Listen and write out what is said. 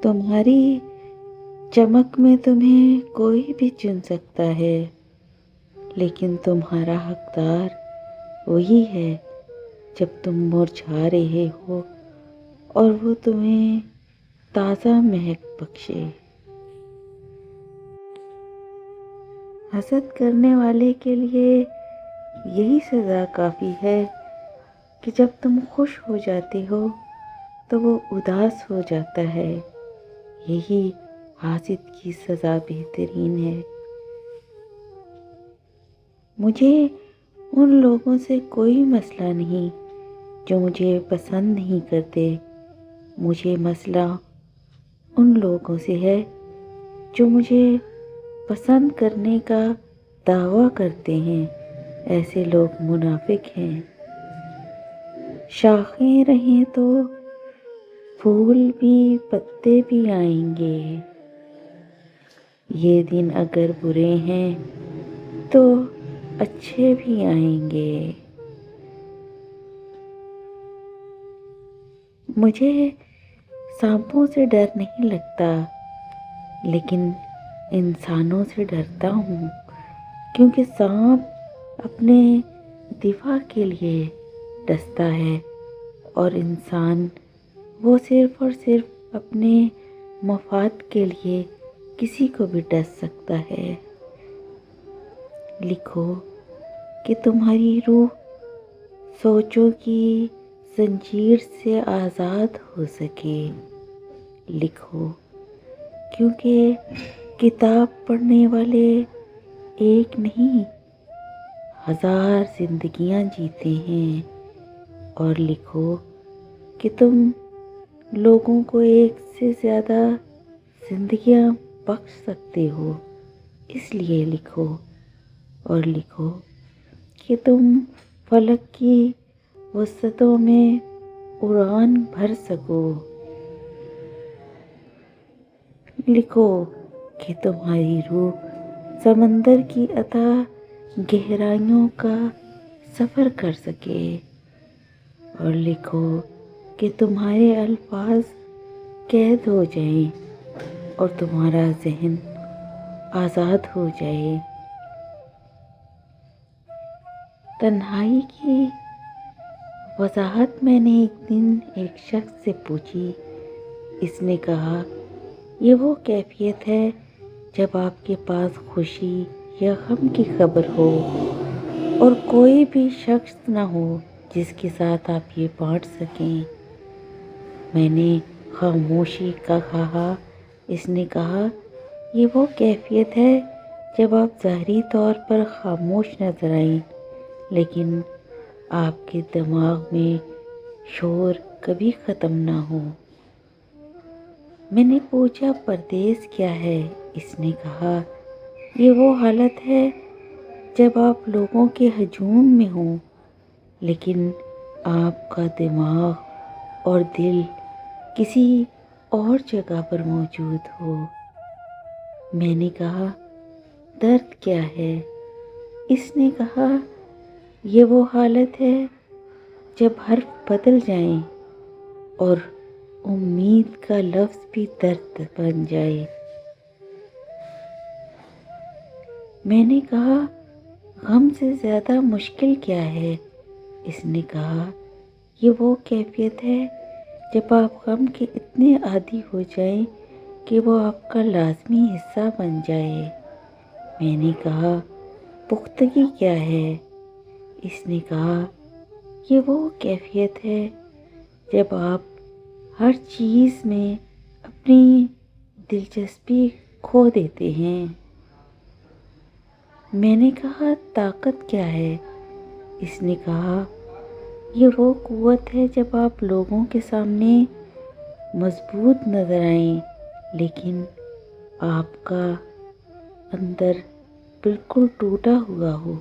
تمہاری چمک میں تمہیں کوئی بھی چن سکتا ہے، لیکن تمہارا حقدار وہی ہے جب تم مرجھا رہے ہو اور وہ تمہیں تازہ مہک بخشے۔ حسد کرنے والے کے لیے یہی سزا کافی ہے کہ جب تم خوش ہو جاتے ہو تو وہ اداس ہو جاتا ہے۔ یہی حاسد کی سزا بہترین ہے۔ مجھے ان لوگوں سے کوئی مسئلہ نہیں جو مجھے پسند نہیں کرتے، مجھے مسئلہ ان لوگوں سے ہے جو مجھے پسند کرنے کا دعویٰ کرتے ہیں۔ ایسے لوگ منافق ہیں۔ شاخیں رہیں تو پھول بھی پتے بھی آئیں گے، یہ دن اگر برے ہیں تو اچھے بھی آئیں گے۔ مجھے سانپوں سے ڈر نہیں لگتا، لیکن انسانوں سے ڈرتا ہوں، کیونکہ سانپ اپنے دفاع کے لیے ڈستا ہے اور انسان وہ صرف اور صرف اپنے مفاد کے لیے کسی کو بھی ڈس سکتا ہے۔ لکھو کہ تمہاری روح سوچوں کی زنجیر سے آزاد ہو سکے۔ لکھو کیونکہ کتاب پڑھنے والے ایک نہیں 1000 زندگیاں جیتے ہیں۔ اور لکھو کہ تم لوگوں کو ایک سے زیادہ زندگیاں بخش سکتے ہو، اس لیے لکھو۔ اور لکھو کہ تم فلک کی وسعتوں میں اڑان بھر سکو۔ لکھو کہ تمہاری روح سمندر کی اتھاہ گہرائیوں کا سفر کر سکے۔ اور لکھو کہ تمہارے الفاظ قید ہو جائیں اور تمہارا ذہن آزاد ہو جائے۔ تنہائی کی وضاحت میں نے ایک دن ایک شخص سے پوچھی۔ اس نے کہا، یہ وہ کیفیت ہے جب آپ کے پاس خوشی یا غم کی خبر ہو اور کوئی بھی شخص نہ ہو جس کے ساتھ آپ یہ بانٹ سکیں۔ میں نے خاموشی کا کہا۔ اس نے کہا، یہ وہ کیفیت ہے جب آپ ظاہری طور پر خاموش نظر آئیں، لیکن آپ کے دماغ میں شور کبھی ختم نہ ہو۔ میں نے پوچھا، پردیس کیا ہے؟ اس نے کہا، یہ وہ حالت ہے جب آپ لوگوں کے ہجوم میں ہوں، لیکن آپ کا دماغ اور دل کسی اور جگہ پر موجود ہو۔ میں نے کہا، درد کیا ہے؟ اس نے کہا، یہ وہ حالت ہے جب حرف بدل جائیں اور امید کا لفظ بھی درد بن جائے۔ میں نے کہا، غم سے زیادہ مشکل کیا ہے؟ اس نے کہا، یہ وہ کیفیت ہے جب آپ غم کے اتنے عادی ہو جائیں کہ وہ آپ کا لازمی حصہ بن جائے۔ میں نے کہا، پختگی کیا ہے؟ اس نے کہا، یہ وہ کیفیت ہے جب آپ ہر چیز میں اپنی دلچسپی کھو دیتے ہیں۔ میں نے کہا، طاقت کیا ہے؟ اس نے کہا، یہ وہ قوت ہے جب آپ لوگوں کے سامنے مضبوط نظر آئیں، لیکن آپ کا اندر بالکل ٹوٹا ہوا ہو۔